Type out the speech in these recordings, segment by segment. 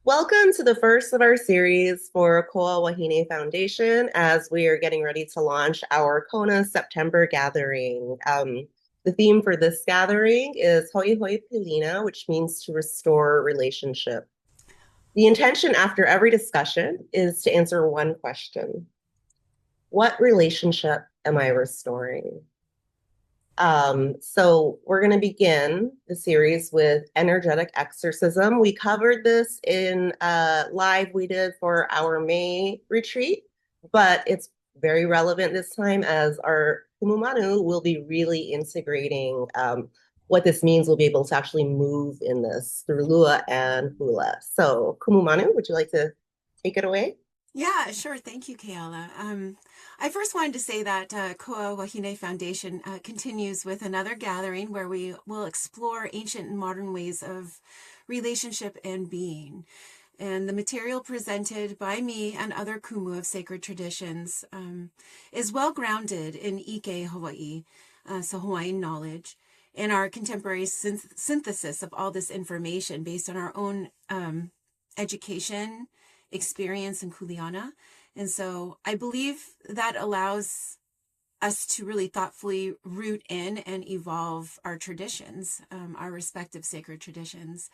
Welcome to the first of our series for Koa Wāhine Foundation as we are getting ready to launch our Kona September gathering. The theme for this gathering is Hoi Hoi Pilina, which means to restore relationship. The intention after every discussion is to answer one question. What relationship am I restoring? So we're going to begin the series with energetic exorcism. We covered this in a live we did for our May retreat, but it's very relevant this time as our Kumu Manu will be really integrating what this means. We'll be able to actually move in this through Lua and Hula. So Kumu Manu, would you like to take it away? Yeah, sure. Thank you, Keala. I first wanted to say that Koa Wāhine Foundation continues with another gathering where we will explore ancient and modern ways of relationship and being. And the material presented by me and other kumu of sacred traditions is well grounded in Ike Hawaii, so Hawaiian knowledge, and our contemporary synthesis of all this information based on our own education, experience, and kuleana. And so I believe that allows us to really thoughtfully root in and evolve our traditions, our respective sacred traditions.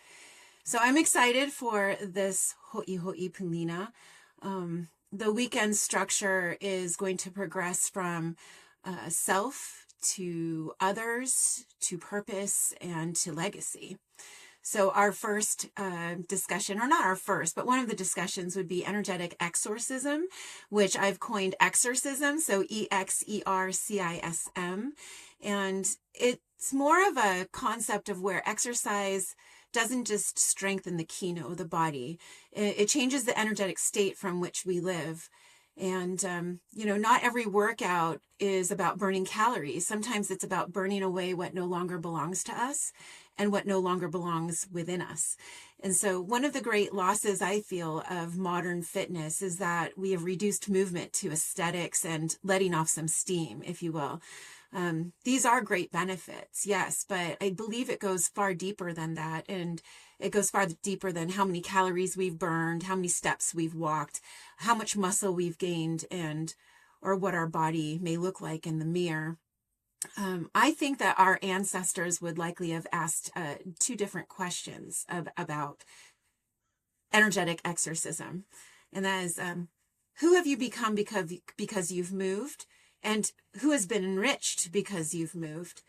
So I'm excited for this Ho'i Ho'i Pulina. The weekend structure is going to progress from self to others, to purpose, and to legacy. So our first discussion, or not our first, but one of the discussions would be energetic exorcism, which I've coined exercism, so EXERCISM. And it's more of a concept of where exercise doesn't just strengthen the kino, the body. It changes the energetic state from which we live. And, not every workout is about burning calories. Sometimes it's about burning away what no longer belongs to us and what no longer belongs within us. And so one of the great losses I feel of modern fitness is that we have reduced movement to aesthetics and letting off some steam, if you will. These are great benefits, yes, but I believe it goes far deeper than that. And it goes far deeper than how many calories we've burned, how many steps we've walked, how much muscle we've gained, or what our body may look like in the mirror. I think that our ancestors would likely have asked two different questions about energetic exorcism. And that is, who have you become because you've moved? And who has been enriched because you've moved?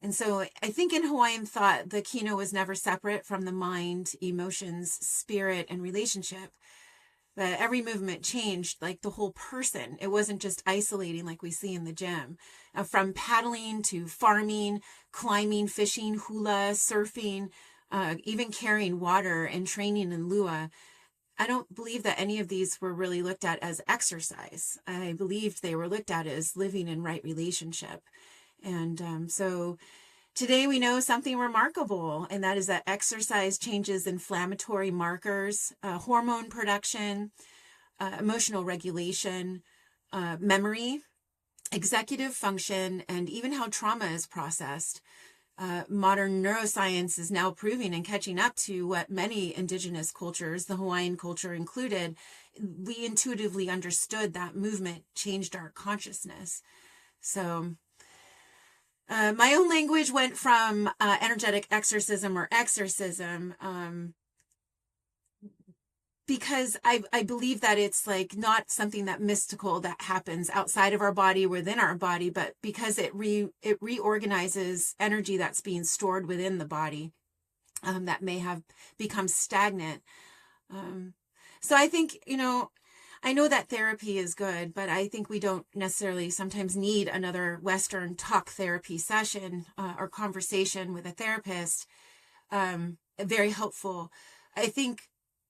And so I think in Hawaiian thought, the kino was never separate from the mind, emotions, spirit, and relationship. But every movement changed like the whole person. It wasn't just isolating like we see in the gym. From paddling to farming, climbing, fishing, hula, surfing, even carrying water and training in lua. I don't believe that any of these were really looked at as exercise. I believed they were looked at as living in right relationship. And so today we know something remarkable, and that is that exercise changes inflammatory markers, hormone production, emotional regulation, memory, executive function, and even how trauma is processed. Modern neuroscience is now proving and catching up to what many indigenous cultures, the Hawaiian culture included, we intuitively understood that movement changed our consciousness. So my own language went from energetic exorcism or exorcism because I believe that it's like not something that mystical that happens outside of our body, within our body, but because it reorganizes energy that's being stored within the body that may have become stagnant. So I think, I know that therapy is good, but I think we don't necessarily sometimes need another Western talk therapy session or conversation with a therapist. Very helpful. I think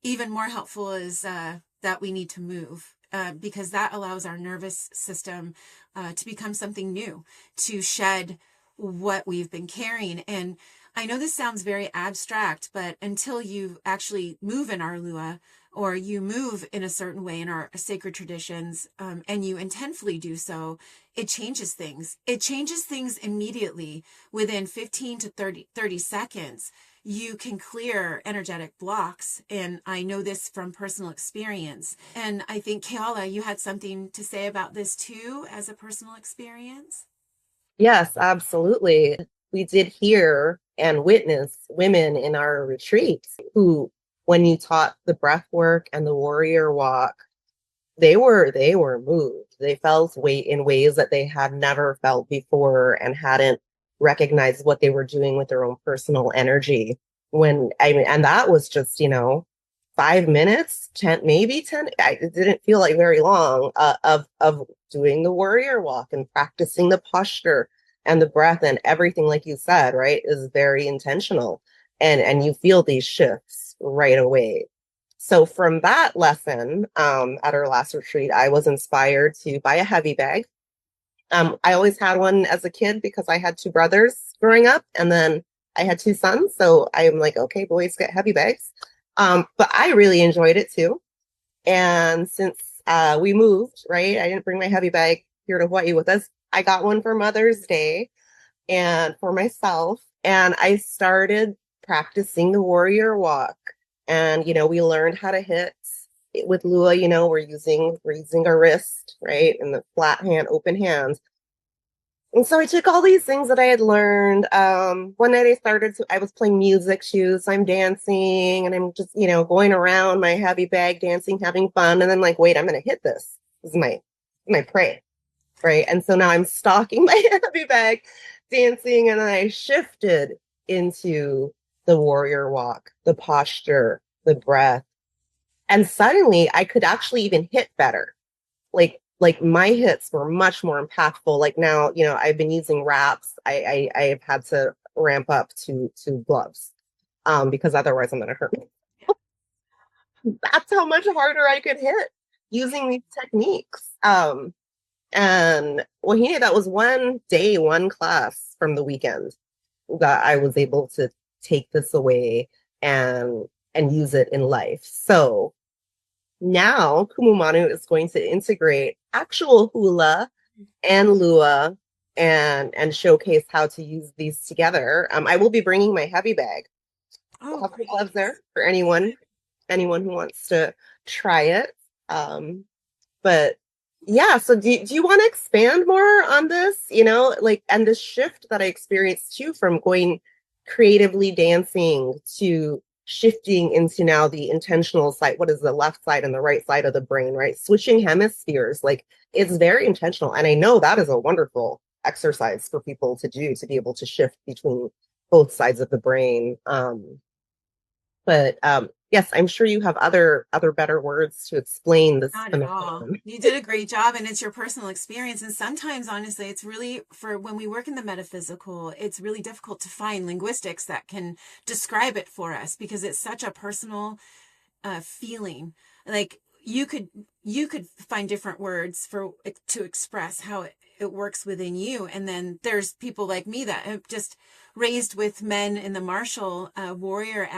even more helpful is that we need to move because that allows our nervous system to become something new, to shed what we've been carrying. And I know this sounds very abstract, but until you actually move in our lua, or you move in a certain way in our sacred traditions, and you intentfully do so, it changes things. It changes things immediately within 15 to 30 seconds. you can clear energetic blocks. And I know this from personal experience. And I think, Keala, you had something to say about this too, as a personal experience. Yes, absolutely. We did hear and witness women in our retreats who, when you taught the breath work and the warrior walk, they were moved. They felt weight in ways that they had never felt before and hadn't recognized what they were doing with their own personal energy. When I mean, and that was just, 5 minutes, 10, maybe 10. It didn't feel like very long of doing the warrior walk and practicing the posture and the breath and everything, like you said, right, is very intentional. And you feel these shifts right away. So from that lesson, at our last retreat, I was inspired to buy a heavy bag. I always had one as a kid because I had two brothers growing up, and then I had two sons. So I'm like, okay, boys get heavy bags. But I really enjoyed it too. And since we moved, right, I didn't bring my heavy bag here to Hawaii with us. I got one for Mother's Day and for myself, and I started practicing the warrior walk. And we learned how to hit it with Lua. We're using our wrist, right, and the flat hand, open hands. And so I took all these things that I had learned. One night I was playing music shoes. So I'm dancing and I'm just, going around my heavy bag, dancing, having fun. And then like, wait, I'm going to hit this. This is my prey. Right. And so now I'm stalking my heavy bag, dancing, and then I shifted into the warrior walk, the posture, the breath. And suddenly I could actually even hit better. Like my hits were much more impactful. Like now, I've been using wraps. I have had to ramp up to gloves, because otherwise I'm gonna hurt me. That's how much harder I could hit using these techniques. And Wahine, that was one day, one class from the weekend that I was able to take this away and use it in life. So now Kumu Manu is going to integrate actual hula and lua and showcase how to use these together. I will be bringing my heavy bag. We'll Oh, have great. gloves there for anyone who wants to try it. But yeah, so do you want to expand more on this? Like, and this shift that I experienced too, from going creatively dancing to shifting into now the intentional side. What is the left side and the right side of the brain, right? Switching hemispheres, like it's very intentional. And I know that is a wonderful exercise for people to do, to be able to shift between both sides of the brain. But yes, I'm sure you have other better words to explain this Not at all. phenomenon. You did a great job, and it's your personal experience. And sometimes, honestly, it's really, for when we work in the metaphysical, it's really difficult to find linguistics that can describe it for us because it's such a personal feeling. Like you could find different words for it to express how it works within you. And then there's people like me that have just raised with men in the martial warrior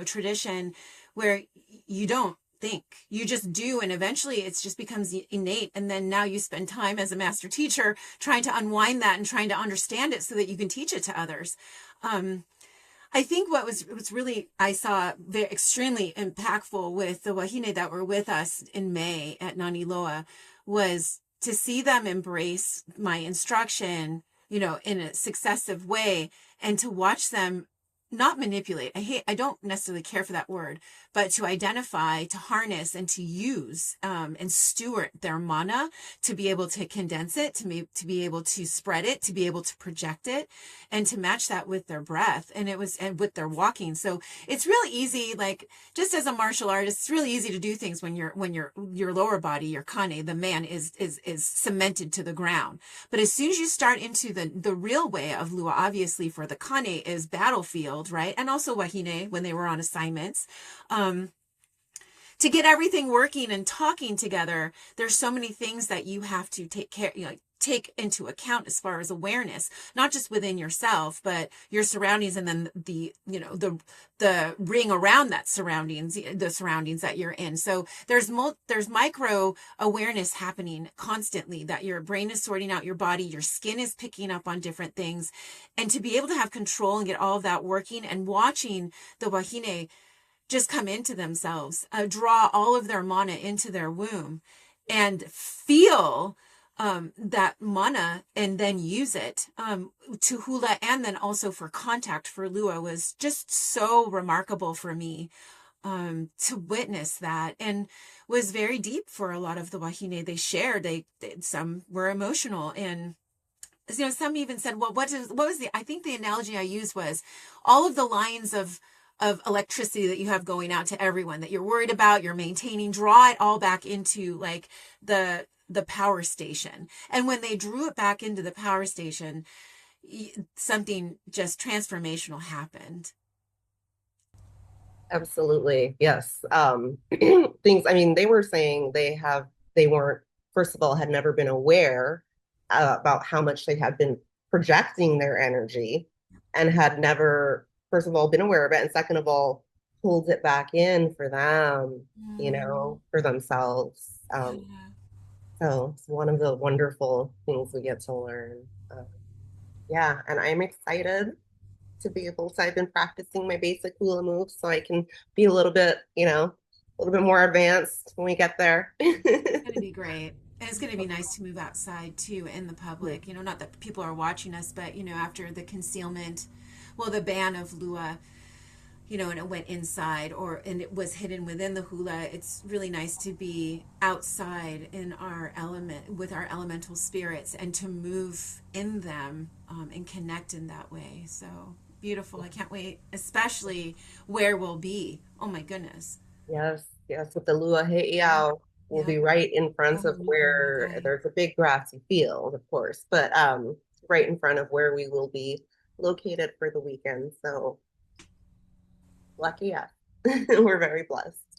tradition, where you don't think, you just do, and eventually it just becomes innate. And then now you spend time as a master teacher trying to unwind that and trying to understand it so that you can teach it to others. I think what was really, I saw very extremely impactful with the Wahine that were with us in May at Naniloa was to see them embrace my instruction, in a successive way, and to watch them not manipulate. I don't necessarily care for that word, but to identify, to harness, and to use and steward their mana, to be able to condense it, to be able to spread it, to be able to project it, and to match that with their breath and with their walking. So it's really easy, like just as a martial artist, it's really easy to do things when your lower body, your kane, the man is cemented to the ground. But as soon as you start into the real way of lua, obviously for the kane is battlefield, right? And also Wahine when they were on assignments. To get everything working and talking together, there's so many things that you have to take care, take into account as far as awareness, not just within yourself, but your surroundings, and then the ring around that surroundings, the surroundings that you're in. So there's micro awareness happening constantly, that your brain is sorting out your body, your skin is picking up on different things, and to be able to have control and get all of that working, and watching the wahine just come into themselves, draw all of their mana into their womb, and feel that mana, and then use it to hula, and then also for contact for lua, was just so remarkable for me to witness that, and was very deep for a lot of the wahine. They shared, some were emotional, and some even said, well, I think the analogy I used was all of the lines of electricity that you have going out to everyone that you're worried about, you're maintaining, draw it all back into like the power station. And when they drew it back into the power station, something just transformational happened. Absolutely. Yes. Things, I mean, they were saying they weren't, first of all, had never been aware about how much they had been projecting their energy, and had never, first of all, been aware of it. And second of all, pulled it back in for them, Mm, for themselves. yeah. So it's one of the wonderful things we get to learn. Yeah. And I'm excited to be able to. I've been practicing my basic hula moves so I can be a little bit more advanced when we get there. Going to be great. And it's going to be nice to move outside too, in the public. Not that people are watching us, but after the concealment, well, the ban of lua, and it went inside, and it was hidden within the hula. It's really nice to be outside in our element, with our elemental spirits, and to move in them, and connect in that way. So beautiful. I can't wait, especially where we'll be. Oh my goodness. Yes, yes, with the lua Yeah. heiau, we'll Yeah. be right in front of Oh my where God. there's a big grassy field, of course, but right in front of where we will be located for the weekend. So lucky us. We're very blessed.